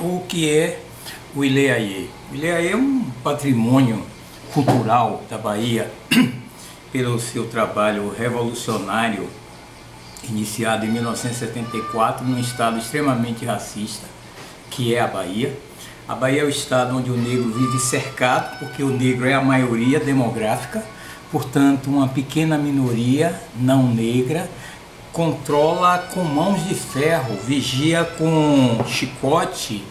O que é o Ilê-Ayê? O Ilê-Ayê é um patrimônio cultural da Bahia pelo seu trabalho revolucionário iniciado em 1974 num estado extremamente racista que é a Bahia. A Bahia é o estado onde o negro vive cercado, porque o negro é a maioria demográfica, portanto uma pequena minoria não negra controla com mãos de ferro, vigia com chicote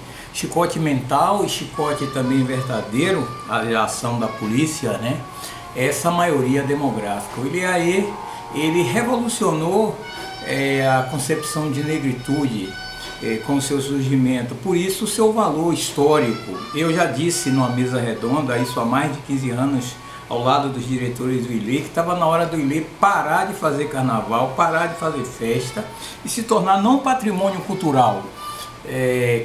mental e chicote também verdadeiro, a ação da polícia, né? Essa maioria demográfica. O Ilê-Ayê, ele revolucionou a concepção de negritude com o seu surgimento, por isso o seu valor histórico. Eu já disse numa mesa redonda, isso há mais de 15 anos, ao lado dos diretores do Ilê, que estava na hora do Ilê parar de fazer carnaval, parar de fazer festa e se tornar não patrimônio cultural,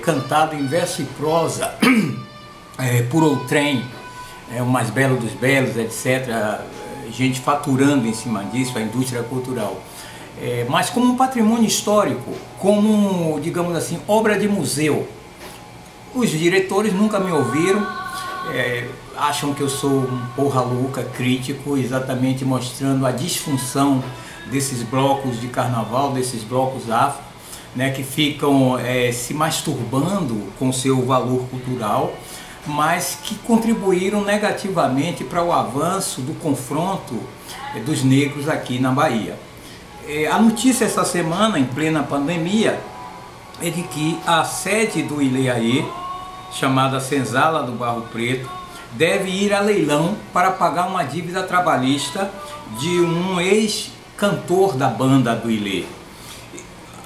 cantado em verso e prosa por outrem, o mais belo dos belos, etc. Gente faturando em cima disso, a indústria cultural. Mas como um patrimônio histórico, como, digamos assim, obra de museu. Os diretores nunca me ouviram, acham que eu sou um porra louca crítico, exatamente mostrando a disfunção desses blocos de carnaval, desses blocos afro, né, que ficam se masturbando com seu valor cultural, mas que contribuíram negativamente para o avanço do confronto dos negros aqui na Bahia. A notícia essa semana, em plena pandemia, é de que a sede do Ilê-Ayê, chamada Senzala do Barro Preto, deve ir a leilão para pagar uma dívida trabalhista de um ex-cantor da banda do Ilê.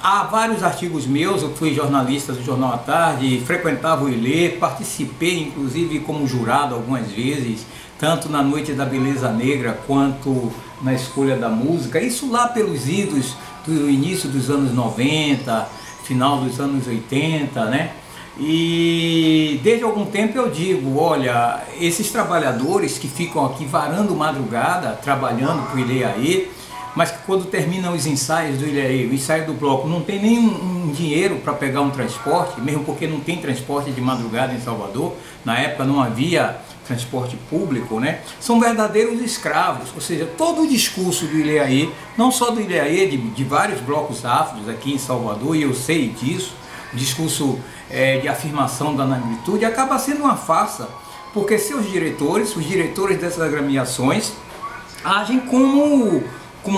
Há vários artigos meus, eu fui jornalista do Jornal à Tarde, frequentava o Ilê, participei inclusive como jurado algumas vezes, tanto na Noite da Beleza Negra quanto na escolha da música, isso lá pelos idos do início dos anos 90, final dos anos 80, né? E desde algum tempo eu digo, olha, esses trabalhadores que ficam aqui varando madrugada, trabalhando para o Ilê-Ayê, mas que quando terminam os ensaios do Ilê-Ayê, o ensaio do bloco, não tem nenhum dinheiro para pegar um transporte, mesmo porque não tem transporte de madrugada em Salvador, na época não havia transporte público, né? São verdadeiros escravos, ou seja, todo o discurso do Ilê-Ayê, não só do Ilê-Ayê, de vários blocos afros aqui em Salvador, e eu sei disso, o discurso de afirmação da negritude acaba sendo uma farsa, porque seus diretores, os diretores dessas agremiações, agem como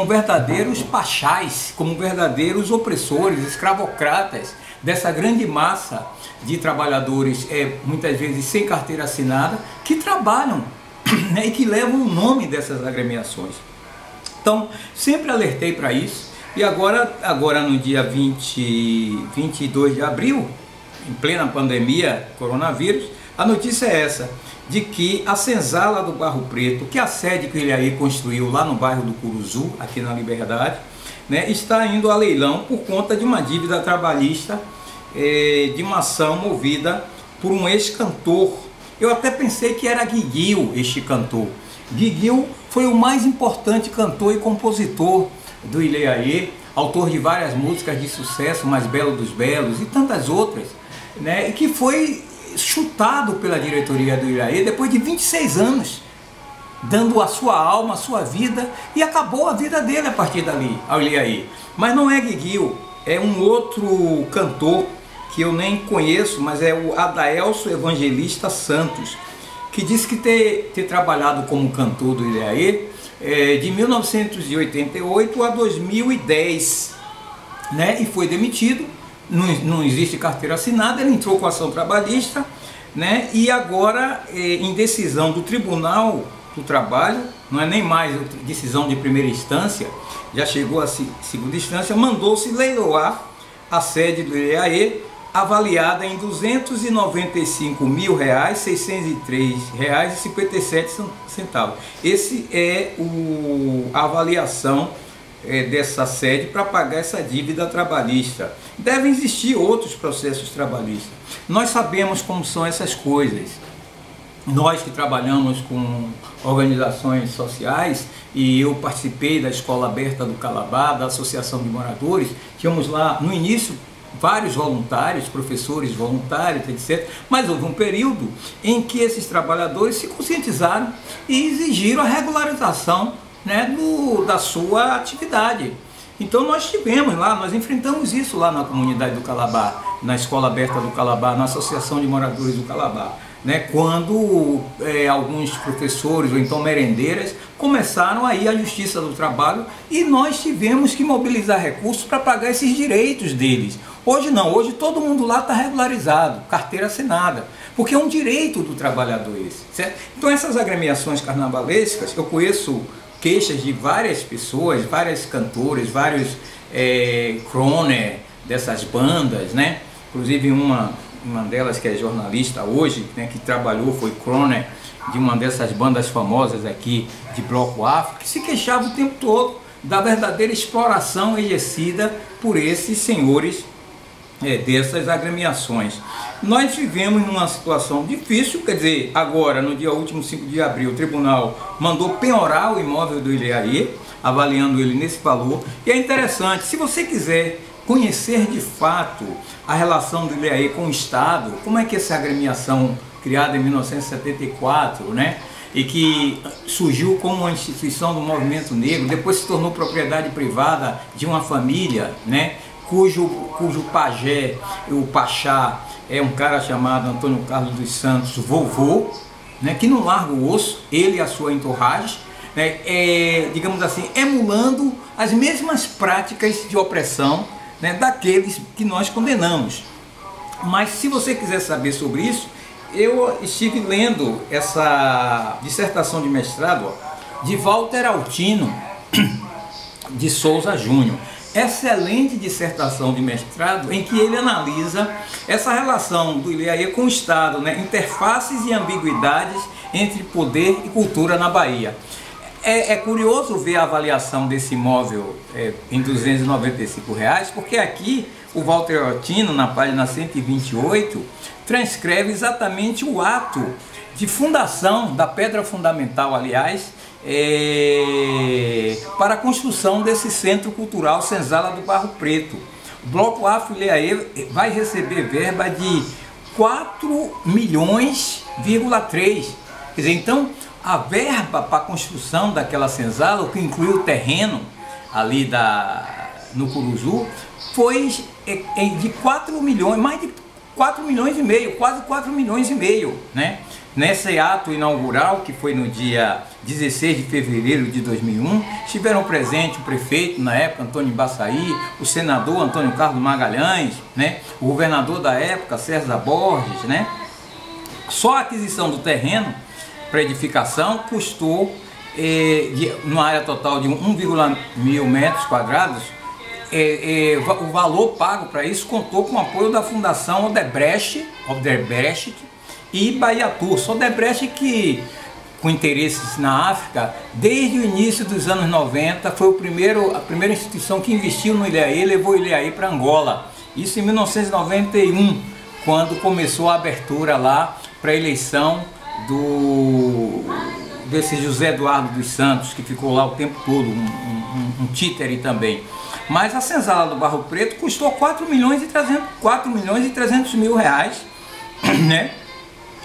verdadeiros pachás, como verdadeiros opressores, escravocratas dessa grande massa de trabalhadores, muitas vezes sem carteira assinada, que trabalham, né, e que levam o nome dessas agremiações. Então, sempre alertei para isso, e agora no dia 22 de abril, em plena pandemia, coronavírus, a notícia é essa, de que a Senzala do Barro Preto, que é a sede que o Ilê-Ayê construiu lá no bairro do Curuzu, aqui na Liberdade, né, está indo a leilão por conta de uma dívida trabalhista, de uma ação movida por um ex-cantor. Eu até pensei que era Guiguinho, este cantor. Guiguinho foi o mais importante cantor e compositor do Ilê-Ayê, autor de várias músicas de sucesso, Mais Belo dos Belos e tantas outras, né, e que foi chutado pela diretoria do Ilê-Ayê depois de 26 anos, dando a sua alma, a sua vida, e acabou a vida dele a partir dali, ao Ilê-Ayê. Mas não é Guiguinho, é um outro cantor que eu nem conheço, mas é o Adaelso Evangelista Santos, que disse que ter trabalhado como cantor do Ilê-Ayê de 1988 a 2010, né, e foi demitido. Não existe carteira assinada, ele entrou com ação trabalhista, né, e agora, em decisão do Tribunal do Trabalho, não é nem mais decisão de primeira instância, já chegou a segunda instância, mandou-se leiloar a sede do Ilê-Ayê, avaliada em R$ 295.603,57. Esse é a avaliação dessa sede para pagar essa dívida trabalhista. Devem existir outros processos trabalhistas. Nós sabemos como são essas coisas. Nós que trabalhamos com organizações sociais, e eu participei da Escola Aberta do Calabar, da Associação de Moradores, tínhamos lá no início vários voluntários, professores voluntários, etc. Mas houve um período em que esses trabalhadores se conscientizaram e exigiram a regularização, né, da sua atividade. Então nós tivemos lá, nós enfrentamos isso lá na comunidade do Calabar, na Escola Aberta do Calabar, na Associação de Moradores do Calabar, né, quando alguns professores ou então merendeiras começaram a ir à Justiça do Trabalho e nós tivemos que mobilizar recursos para pagar esses direitos deles. Hoje não, hoje todo mundo lá está regularizado, carteira assinada, porque é um direito do trabalhador esse, certo? Então essas agremiações carnavalescas, eu conheço queixas de várias pessoas, várias cantoras, vários croner dessas bandas, né? Inclusive uma delas que é jornalista hoje, né, que trabalhou, foi croner de uma dessas bandas famosas aqui de Bloco Afro, que se queixava o tempo todo da verdadeira exploração exercida por esses senhores dessas agremiações. Nós vivemos numa situação difícil, quer dizer, agora no dia último 5 de abril o tribunal mandou penhorar o imóvel do Ileaê, avaliando ele nesse valor. E é interessante, se você quiser conhecer de fato a relação do Ileaê com o Estado, como é que essa agremiação criada em 1974, né, e que surgiu como uma instituição do movimento negro, depois se tornou propriedade privada de uma família, né, cujo pajé, o pachá, é um cara chamado Antônio Carlos dos Santos, vovô, né, que não larga o osso, ele e a sua entourage, né, digamos assim, emulando as mesmas práticas de opressão, né, daqueles que nós condenamos. Mas se você quiser saber sobre isso, eu estive lendo essa dissertação de mestrado de Walter Altino de Souza Júnior. Excelente dissertação de mestrado em que ele analisa essa relação do Ileaê com o Estado, né? Interfaces e ambiguidades entre poder e cultura na Bahia. É curioso ver a avaliação desse imóvel em R$ 295, porque aqui o Walter Altino, na página 128, transcreve exatamente o ato de fundação da pedra fundamental, aliás, para a construção desse Centro Cultural Senzala do Barro Preto. O Bloco Afro Ileaê vai receber verba de 4,3 milhões. Quer dizer, então a verba para a construção daquela senzala, o que inclui o terreno ali no Curuzu, foi de 4 milhões, mais de 4 milhões e meio, quase 4 milhões e meio, né? Nesse ato inaugural, que foi no dia 16 de fevereiro de 2001, estiveram presentes o prefeito, na época, Antônio Embaçaí, o senador Antônio Carlos Magalhães, né? O governador da época, César Borges, né? Só a aquisição do terreno para edificação custou, numa área total de 1,1 metros quadrados, o valor pago para isso contou com o apoio da Fundação Odebrecht e Bahia Tours. Odebrecht, que com interesses na África, desde o início dos anos 90, foi a primeira instituição que investiu no Ileaê, levou o Ileaê para Angola. Isso em 1991, quando começou a abertura lá para a eleição desse José Eduardo dos Santos, que ficou lá o tempo todo, um títere também. Mas a senzala do Barro Preto custou 4 milhões e 300 mil reais, né?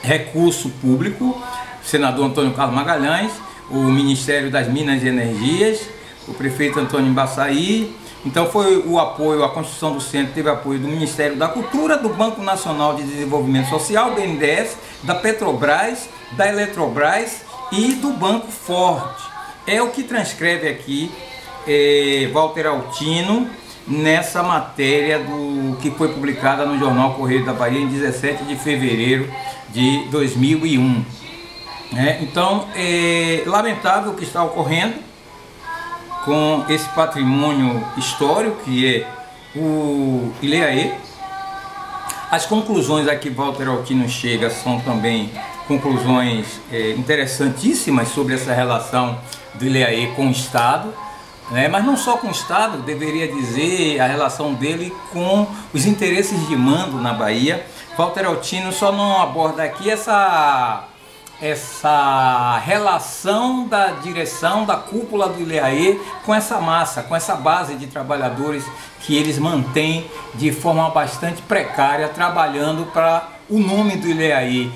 Recurso público, senador Antônio Carlos Magalhães, o Ministério das Minas e Energias, o prefeito Antônio Embaçaí. Então foi o apoio, a construção do centro teve apoio do Ministério da Cultura, do Banco Nacional de Desenvolvimento Social, BNDES, da Petrobras, da Eletrobras e do Banco Ford. É o que transcreve aqui Walter Altino nessa matéria que foi publicada no Jornal Correio da Bahia em 17 de fevereiro de 2001. Então, é lamentável o que está ocorrendo com esse patrimônio histórico que é o Ileaê. As conclusões a que Walter Altino chega são também conclusões interessantíssimas sobre essa relação do Ileaê com o Estado, né? Mas não só com o Estado, deveria dizer a relação dele com os interesses de mando na Bahia. Walter Altino só não aborda aqui essa essa relação da direção, da cúpula do Ileaê com essa massa, com essa base de trabalhadores que eles mantêm de forma bastante precária, trabalhando para o nome do Ileaê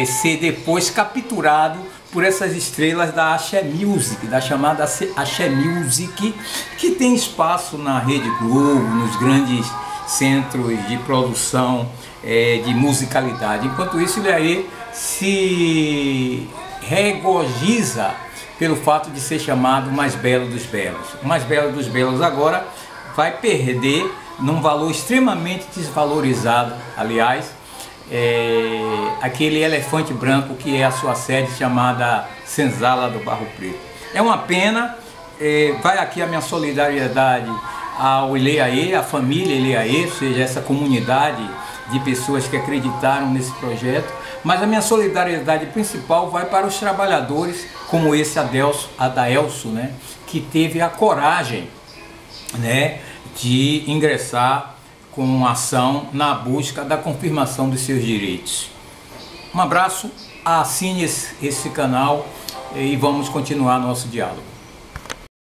ser depois capturado por essas estrelas da Axé Music, da chamada Axé Music, que tem espaço na Rede Globo, nos grandes centros de produção de musicalidade. Enquanto isso, Ileaê se regozija pelo fato de ser chamado o mais belo dos belos. O mais belo dos belos agora vai perder num valor extremamente desvalorizado, aliás, aquele elefante branco que é a sua sede, chamada Senzala do Barro Preto. É uma pena, vai aqui a minha solidariedade ao Ileaê, à família Ileaê, ou seja, essa comunidade de pessoas que acreditaram nesse projeto, mas a minha solidariedade principal vai para os trabalhadores, como esse Adaelso, né, que teve a coragem, né, de ingressar com ação na busca da confirmação dos seus direitos. Um abraço, assine esse canal e vamos continuar nosso diálogo.